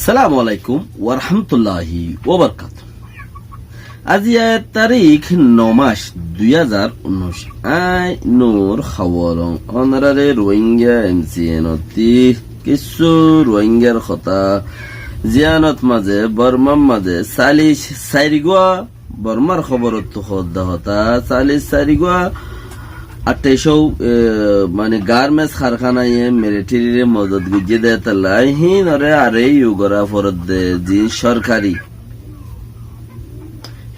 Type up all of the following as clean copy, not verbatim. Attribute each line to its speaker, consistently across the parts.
Speaker 1: সালামু আলাইকুম ওয়া রাহমাতুল্লাহি ওয়া বারাকাতুহু। আজ তারিখ 9 মাস 2019 আই নূর খবরং অনারে রোহিঙ্গা এমসিএনতি কিছু রোহিঙ্গার কথা জিয়ানত মাঝে বর্মার মাঝে সালিশ সাইরিগোয়া বর্মার খবরত তো হদ্দা হতা সালিশ সাইরিগোয়া 2800 মানে গার্মেন্টস কারখানায় মিলিটারির মদত গুজে দেয় তালাই হিনরে আরে ইউগরা ফরত দে জি সরকারি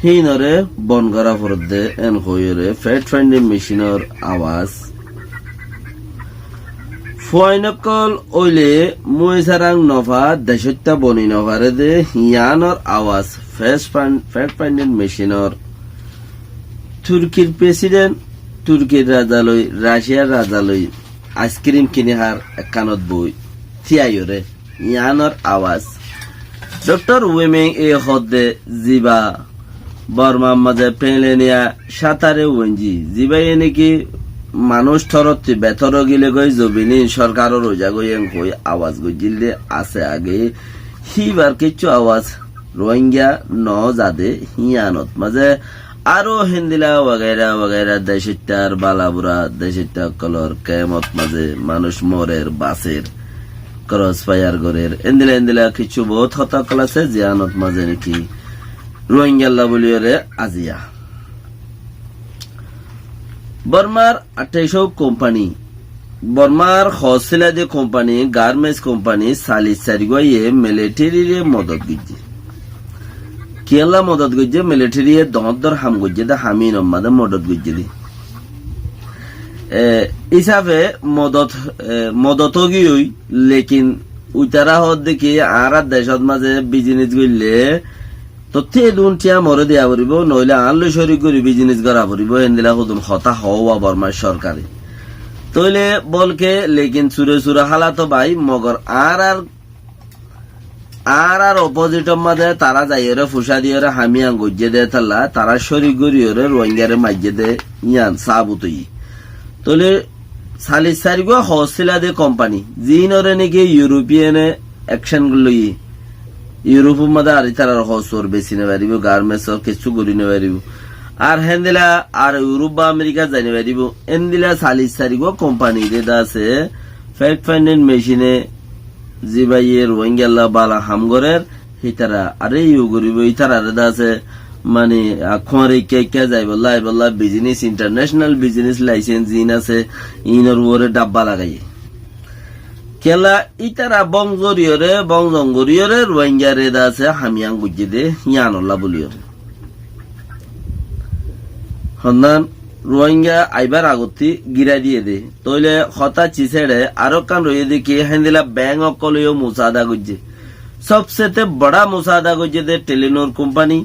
Speaker 1: হিনরে বনগরা ফরত দে এন হইরে ফ্যাট ফাইন্ডিং মেশিনের আওয়াজ ফয়নকল ওইলে মুইসারাং নভা দেশত্যা বনি নভারে দে হিয়ানর আওয়াজ ফ্যাট ফাইন্ডিং মেশিনের তুর্কির প্রেসিডেন্ট তুর্কির রাজালয় রাশিয়ার রাজালয় আইসক্রিম কিনে হার কানত বই থিয়াইরে ইয়ানর আওয়াজ ডক্টর উইমেং এ হদে জিবা বর্মা মাঝে পেলেনিয়া সাঁতারে ওয়েঞ্জি জিবাই নাকি মানুষ থরতি বেতর গিলে গই জবিনি সরকারও রোজা গইয়েন কই আওয়াজ গজিলে আছে আগে হিবার কিছু আওয়াজ রোহিঙ্গা ন জাদে হিয়ানত মাঝে আরো হিন্দিলা ওয়াগাইরা ওয়াগাইরা দেশিটার বালাবুরা দেশিটা কলর কেমত মাঝে মানুষ মরের বাসের ক্রস ফায়ার গরের এন্দিলা কিছু বহুত হতা কলাছে জিয়ানত মাঝে নাকি রোহিঙ্গাল্লা বলিয়রে আজিয়া বর্মার 2800 কোম্পানি বর্মার হসিলা যে কোম্পানি গার্মেন্টস কোম্পানি সালিস সারিগয়ে মিলিটারিরে মদত গিয়ে কেলা মদত গজ্জে মিলিটারি দর হাম গজ্জে দা হামি নম্মাদে মদত গজ্জে দি হিসাবে মদত গিয়ে লেকিন উতারা হদ দেখি আর দেশত মাঝে বিজনেস গইলে তথ্যে দুনটিয়া মরে দিয়া পড়িব নইলে আনলে শরিক করি বিজনেস করা পড়িব এন্দিলা হুদুম হতা হওয়া বর্মার সরকারে তইলে বলকে লেকিন সুরে হালাত ভাই মগর আর অপোজিট মাঝে তারা যাইরে ফুসা দিয়ে হামিয়া গজ্জে দে তাল্লা তারা শরিক গরিয়রে রোহিঙ্গারে মাইজে দে ইয়ান সাবুতই তলে সালিস সারিগো হসিলা দে কোম্পানি জিনরে নাকি ইউরোপিয়ানে অ্যাকশন লই ইউরোপের মাঝে আর তারা হসর বেশি নে পারিব গার্মেন্টস কিছু করি নে পারিব আর হেন্দিলা আর ইউরোপ বা আমেরিকা যাই নে পারিব এন্দিলা সালিস সারিগো কোম্পানি দে আছে ফ্যাক্ট ফাইন্ডিং মেশিনে জিবাইয়ের রোহিঙ্গাল্লা বালা হামগরের হিতারা আরে ইউ গরিব ইতারা আছে মানে খোঁয়ারে কে যাই বল্লা বিজনেস ইন্টারন্যাশনাল বিজনেস লাইসেন্স ইন আছে ইনর ওরে ডাব্বা লাগাই কেলা ইতারা বংজঙ্গরিয়রে রোহিঙ্গারে আছে হামিয়াং বুঝে দে ইয়ানল্লা বলিয়রে হন্দান রোহিঙ্গা আইবার আগতি গিরা দিয়ে দে তইলে হতা চিছেড়ে আরো কান রয়ে দেখি হেন্দিলা ব্যাংক অকলেও মুসাদা গুজে সবসেতে বড়া মুসাদা গুজে দে টেলিনোর কোম্পানি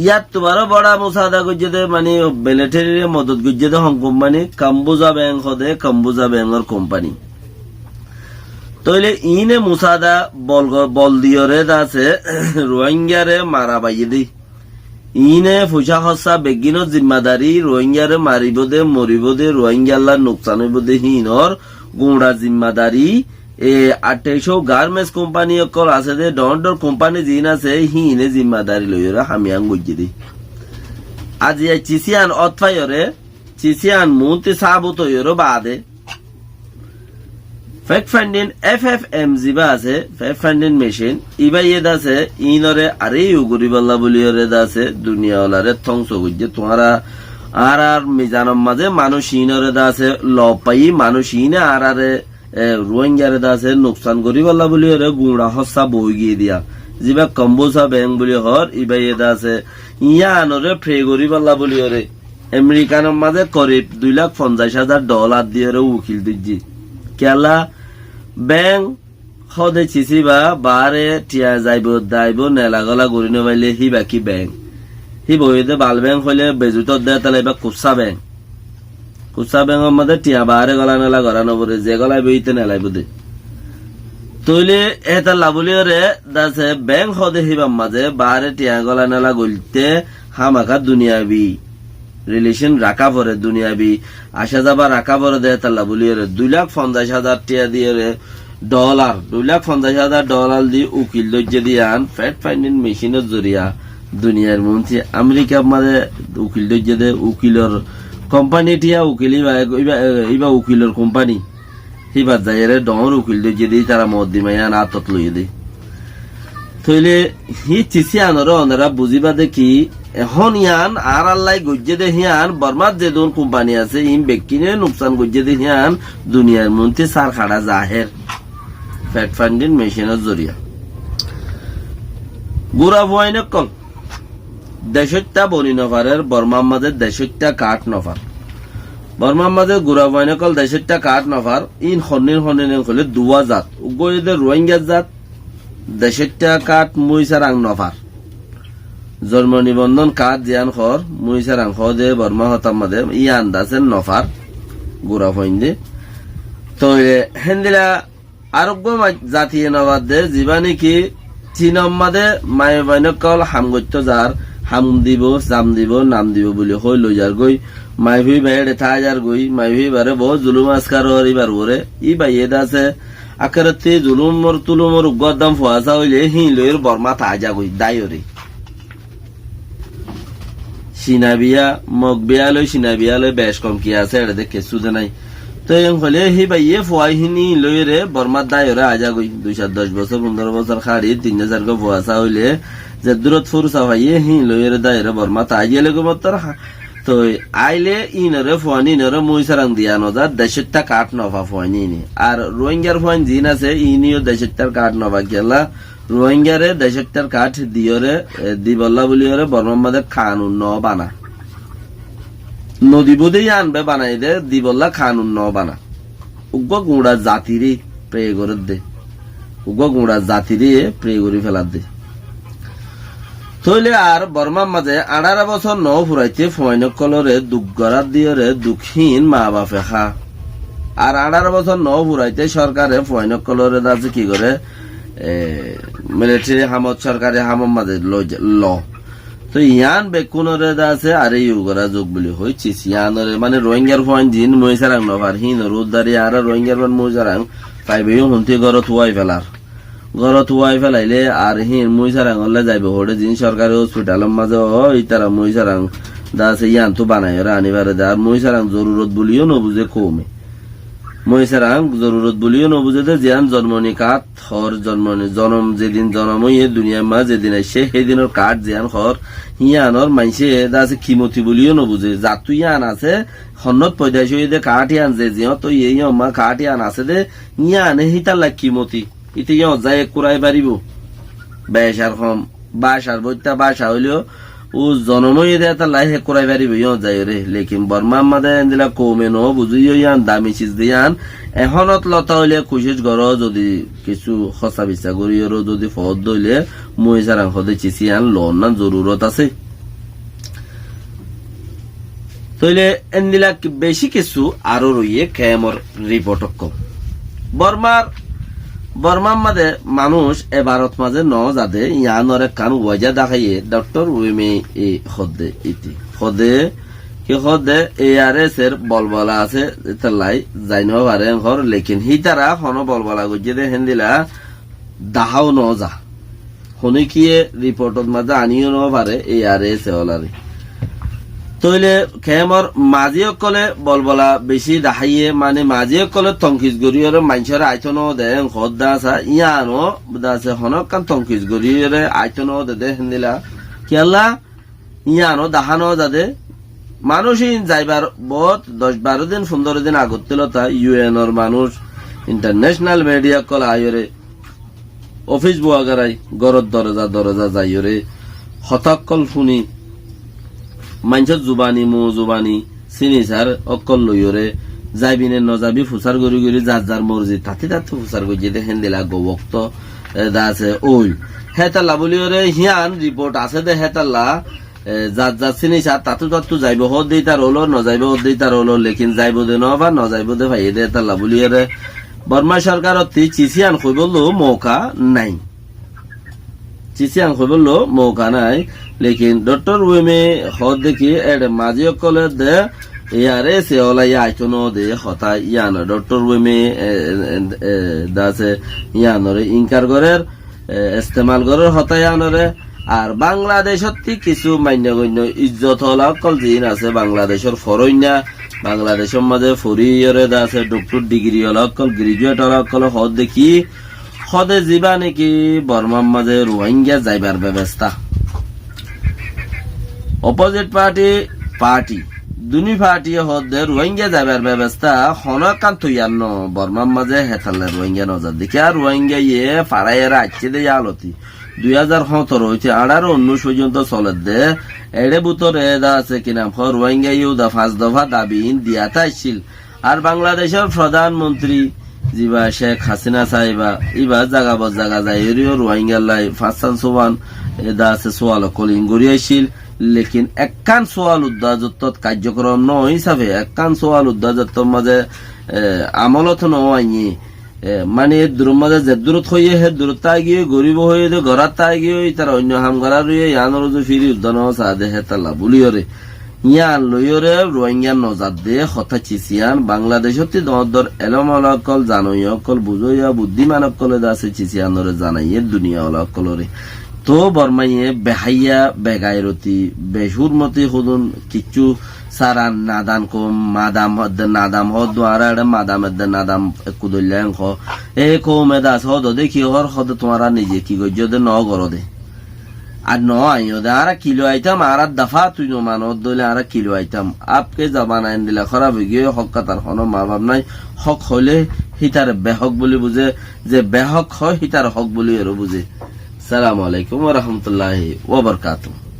Speaker 1: ইয়াত তোমারও বড়া মুসাদা গুজে দে মানে মিলিটারির মদত গুজে দে হং কোম্পানি কাম্বুজা ব্যাংক হদে কাম্বুজা ব্যাংকর কোম্পানি তইলে ইনে মুসাদা বল দিয়রে আছে রোহিঙ্গারে মারা বাইয়ে দি ইনে ফুসা হসা বেগিনৰ জিম্মাদারি রোহিঙ্গারে মারিব দে মরিব দে রোহিঙ্গাল্লার নোকসান হইব দে হিনর গুঁড়া জিম্মাদারি 2800 গার্মেন্টস কোম্পানি অকল আছে দে ডর কোম্পানি জিন আছে হিনে জিম্মাদারি লইরে হামিয়াং গজ্জি দি আজি চিসিয়ান অথফায়রে চিসিয়ান মুতে সাবুত হইরে বাদে ফ্যাক্ট ফাইন্ডিং FFM জিবা আছে ফ্যাক্ট ফাইন্ডিং মেশিন ইবা ইয়ে আছে ইনরে আরে ইউগুরি বল্লা বলিয়রে আছে দুনিয়া ওলারে ধ্বংস গজ্জে তোমারা আর মিজানম মাঝে মানুষ ইনরে আছে লপাই মানুষ ইনে আর রোহিঙ্গারে আছে নোকসান করি বল্লা বলিয়রে গুঁড়া হসা বই গিয়ে দিয়া জিবা কম্বোসা ব্যাংক বলি হর ইবা ইয়ে আছে ইয়া আনরে ফ্রে করি বল্লা বলিয়রে আমেরিকানের মাঝে করিব $250,000 দিয়ে উকিল দিচ্ছি কেলা ব্যাংক হদে চিচিবা বারে টিয়া যাইব নেলাগলা গড়ি নবাইলে হি বাকি ব্যাংক হি বইতে বাল ব্যাংক হইলে বেজুত দেয় তাহলে এবার কুৎসা ব্যাংকের মধ্যে টিয়া বারে গলা নেলা গড়া নবরে যে গলায় বইতে নেলাইব দে তৈলে এটা লাভলিয়রে দাসে ব্যাংক হদে হিবার মাঝে বারে টিয়া গলা নেলা গলতে হামাখা দুনিয়াবি রিলেশন রাখা পরে দুনিয়াবি আসা যাবা রাখা পরে দেয় তাল্লা বলিয়ে 2,50,000 টিয়া দিয়ে ডলার $2,50,000 দিয়ে উকিল দর্জে দিয়ান ফ্যাক্ট ফাইন্ডিং মেশিনের জরিয়া দুনিয়ার মন্ত্রী আমেরিকার মাঝে উকিল দর্জে দে উকিলর কোম্পানিটিয়া উকিল ইবা উকিলর কোম্পানি হিবার যাইরে ডর উকিল দর্জে দিয়ে তারা মদ দিমাইয়ান আতত লইয়ে দেয় তইলে হি চিসি আনর অনারা বুঝিবা দেখি এখন ইয়ান আর আল্লাহ গজ্জে দে হিয়ান বর্মার যে দোন কোম্পানি আছে ইন ব্যক্তিনে নুকসান গজ্জে দে হিয়ান দুনিয়ার মন্ত্রী সার খাড়া জাহের ফ্যাক্ট ফাইন্ডিং মেশিনের জরিয়া গুড়া ভয় নকল দেশটা বনি নফারের বর্মার মাঝে দেশটা কাঠ নফার বর্মার মাঝে গুড়া ভয় নকল দেশটা কাঠ নফার ইন হনির হলে দুয়া জাত উগয়েদের রোহিঙ্গা জাত দেশটা কাঠ মুইসারাং নফার জন্ম নিবন্ধন কাঠ জিয়ান খর মুইসারাং দে বর্মা হতাম মাঝে ই আন্দাজের নফার গুড়া ফইন্দে তো হেন্দিলা আরোগ্য জাতীয় নবাদ দে যিবা নাকি চীনম মাদে মায়ে বাইনকল হামগত্য যার হাম দিব জাম দিব নাম দিব বলে হই লই যার গই মাইভি বাইরে থা যার গই মাইভি বারে বহু জুলুম আসকার ইবার করে ই বাইয়ে দাসে আকারতে জুলুমর তুলুমর উগ্রদাম ফুয়াশা হইলে হি লইর বর্মা থা যা গই দায়রে সিনাবিয়া মগবিয়া লই সিনাবিয়া লই বেশ কম কি আছে এটা দেখে সুদে নাই তো এম হলে হি বাইয়ে ফুয়াইহিনি লইরে বর্মার দায়রে আজা গই 210 বছর 15 বছর খাড়ি 3000 গো ফুয়াশা হইলে যে দূরত ফুরসা ভাইয়ে হি লইরে দায়রে বর্মা তাইয়ে লগে মতর তো আইলে ইনরে ফুয়ানি নরে মুইসারাং দিয়া নজা দেশটা কাট নফা ফুয়ানি নি আর রোহিঙ্গার ফুয়ান জিন আছে ইনিও দেশটার কাট নফা গেলা রোহিঙ্গারে দেশটার কাঠ দিয়রে দিবল্লা বলিয়রে বর্মার মাঝে কানুন ন বানা নদী বোধেই আনবে বানাই দে দিবল্লা খানুন ন বানা উগ্র গুঁড়া জাতিরে প্রে করে দে উগ্র গুঁড়া জাতিরে প্রে করে ফেলার দে তইলে আর বর্মার মাঝে 18 বছর ন ফুরাইতে ফয়নক কলরে দুঃগরাত দিয়রে দুঃখীন মা বাপে খা আর 18 বছর ন ফুরাইতে সরকারে ফয়নক কলরে দাছে কি করে মিলিটারি হামত সরকারে হামম মাঝে ল তো ইয়ান বেকুনরে আছে আর এই উগরা যোগ বলি হইছে ইয়ানরে মানে রোহিঙ্গার ফয়েন জিন মইসারাং নভার হিন রুদারি আর রোহিঙ্গার ফয়েন মইসারাং পাইবেও হন্তি গরত হুয়াই ফেলাইলে আর হিন মইসারাং হলে যাইবে হড়ে জিন সরকারি হসপিটালের মাঝে ওই তারা মইসারাং দাসে ইয়ান তো বানাই ওরা আনিবারে দে আর মইসারাং জরুরত বলিও নবুঝে কমে মইসারাং জরুরত বলিও নবুঝে দে জিয়ান জন্মনি কাঠ হর জন্মনি জনম যেদিন জন্ম ইয়ে দুনিয়ার মা যেদিন আসে সেদিনের কাঠ জিয়ান হর ইয়ানর মাইসে আছে খিমতি বলিও নবুঝে জাতু ইয়ান আছে হন্নত পয়দাশ হয়ে দে কাঠ ইয়ান যে জিয় তো এই মা কাঠ ইয়ান আছে দে ইয়ানে হিতার লাগ খিমতি ইতে ইয় যাই কুড়াই পারিব বেসার কম বাসার বইটা বাসা হইলেও ও জনমই দে তার লাই হে কুড়াই পারিব ইয় যাই রে লেকিন বর্মার মাদে দিলা কমে ন বুঝিও ইয়ান দামি চিজ দিয়ান এখনত লতা হইলে খুশিস ঘর যদি কিছু সঁচা বিচা করিও যদি ফদ দইলে মহিষার হদে চিচিয়ান লোন না জরুরত আছে তইলে এনদিলা বেশি কিছু আরো রইয়ে কেমর রিপোর্ট কম বর্মার মাঝে মানুষ এবারত মাঝে ন যাদে ইয়ানরে কান ওয়াজা দেখাইয়ে ডক্টর উইমে এই হদে ইতি হদে কি হদে ARS এর বলবলা আছে তালাই জাইনো পারে ঘর লেকিন হি তারা হন বলবলা গজে দে হেন্দিলা দাহাও ন যা হনি কিয়ে রিপোর্টত মাঝে আনিও ন পারে ARS ওলারে তইলে খেমর মাঝি অকলে বলবলা বেশি দাহাইয়ে মানে মাঝি অকলে তংকিস গরিয়রে মানুষের আইতন দে ঘর দাসা ইয়ানো দাসে হনক কান তংকিস গরিয়রে আইতন দে হেন্দিলা কেলা ইয়ানো দাহানো যাদে মানুষ যাইবার বহুত 10-12 দিন 15 দিন আগত তিলতা UN মানুষ ইন্টারন্যাশনাল মিডিয়া কল আয়রে অফিস বুয়াগারাই গরত দরজা যাইরে হতাকল শুনি মানুষের জুবানি মো জুবানি চিনি সার অকল লইরে যাইবিনে নজাবি ফুসার গরি যার মর্জি তাতে ফুসার গরি দেখেন দিলা গোবক্ত আছে ওই হেতাল্লা বলিওরে হিয়ান রিপোর্ট আছে দে হেতাল্লা যার চিনি সার তাতু যাইব হদ দিই তার হলো নজাইব হদ দিই তার হলো লেকিন যাইব দে নবা নজাইব দে ভাই দে হেতাল্লা বলিওরে বর্মা সরকার চিচিয়ান কই বললো মৌকা নাই চিচিয়ান কই বললো মৌকা নাই লেকিন ডক্টর উইমে হদ দেখি এড মাঝি অকলে দে ইয়ারে সে ওলা আইতনো দে হতা ইয়ান ডক্টর ওয়েমে দাসে ইয়ানরে ইনকার গরের ইস্তেমাল গরের হতা ইয়ানরে আর বাংলাদেশত কিছু মান্যগণ্য ইজ্জত হলা অকল জিন আছে বাংলাদেশের ফরইনা বাংলাদেশের মাঝে ফরিয়রে আছে ডক্টর ডিগ্রি হলা অকল গ্রাজুয়েট হলা অকল হদ দেখি হদে যাবা নাকি বর্মার মাঝে রোহিঙ্গা যাইবার ব্যবস্থা অপোজিট পার্টি দুনি পার্টি হদে রোহিঙ্গা যাইবার ব্যবস্থা হনকান থইয়ান্ন বর্মার মাঝে হেতালে রোহিঙ্গা নজর দেখি আর রোহিঙ্গা ইয়ে ফাড়াইয়েরা আচ্ছে দে আলতি 2017 হইতে 18-19 পর্যন্ত চলে দে এড়ে বুতর এদা আছে কিনা রোহিঙ্গা ইউদা 5 দফা দাবি দিয়াতে আসছিল আর বাংলাদেশের প্রধানমন্ত্রী জিবা শেখ হাসিনা সাহেবা ইবা জাগা বজাগা যায় রোহিঙ্গা লাই 5 এদা আছে সোয়াল কলিং গড়িয়েছিল লেকিন একখান সোয়াল উদ্দাজত কার্যক্রম ন হিসাবে একখান সোয়াল উদ্দাজত মাঝে আমলত নয়নি মানে দূর মাঝে যে দূরত হইয়ে হে দূরত গিয়ে গরিব হয়ে দে ঘরাত গিয়ে তারা অন্য হাম করা রয়ে ইয়ানোর যে ফিরি উদ্দান সাদে হে তাল্লা বুলিয়রে ইয়ান লইয়রে রোহিঙ্গা নজাদ দে হতা চিসিয়ান বাংলাদেশত দর এলম অলকল জানই অকল বুঝইয়া বুদ্ধিমান অকলে দাসে চিসিয়ানরে জানাইয়ে দুনিয়া অলকলরে তো বর্মাইয়ে বেহাইয়া বেগাইরতি বেহুরমতি হুদুন কিচ্ছু সারান নাদান কম মাদাম হদ নাদাম হদ আর মাদাম নাদাম কুদল্যাং হ এ কমে দাস হদ দেখি হর হদ তোমারা নিজে কি গজ্য দে ন গর দে আর ন আইও দে আর কিলো আইতাম আর দফা তুই ন মান দলে আর কিলো আইতাম আপকে জবান আইন দিলা খারাপ হয়ে গিয়ে হক কাতার হনো মা বাপ নাই হক হলে হিতার বেহক বলে বুঝে যে বেহক হয় হিতার হক বলে এর বুঝে। সালামু আলাইকুম ওয়া রাহমাতুল্লাহি ওয়া বারাকাতুহু।